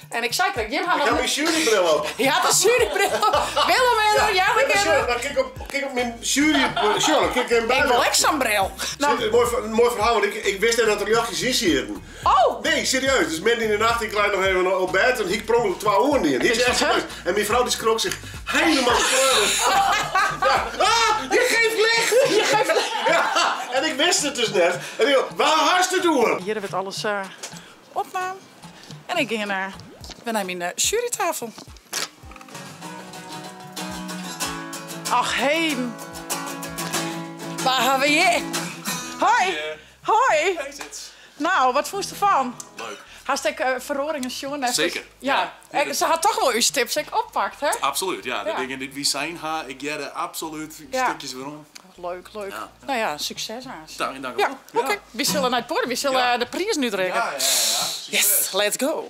En ik zei, kijk, Jim had Ik heb mijn jurybril op. Je had een jurybril. Willem, ja, we kennen. Maar kijk op mijn jurybril. Kijk in Ik wil echt zo'n bril. Nou, Mooi verhaal, want ik wist net dat er jachtjes in zitten. oh! Nee, serieus. Dus midden in de nacht, ik leid nog even op bed en ik prong er 2 oren in. Dit is echt serieus. En mijn vrouw die schrok zich helemaal kleurig. Ja. Ah, je geeft licht! Je geeft het. Ja, en ik wist het dus net. En ik dacht, waar haast het doen? Hier hebben we het alles opname. En ik ging naar mijn jurytafel. Ach, heen. Waar gaan we hier? Hoi. Hoi. Nou, wat vond je ervan? Leuk. Hartstikke verroringen, jongen. Zeker. Ja. Ze had toch wel uw tips oppakt, hè? Absoluut, ja. De Ja. dingen die we zijn, ik ga er absoluut Ja. stukjes waarom. Leuk, leuk. Ja. Nou ja, succes, Haas. Dank u Ja, wel. oké. We zullen naar het podium, we zullen de prijs nu drinken. Ja. Yes, let's go.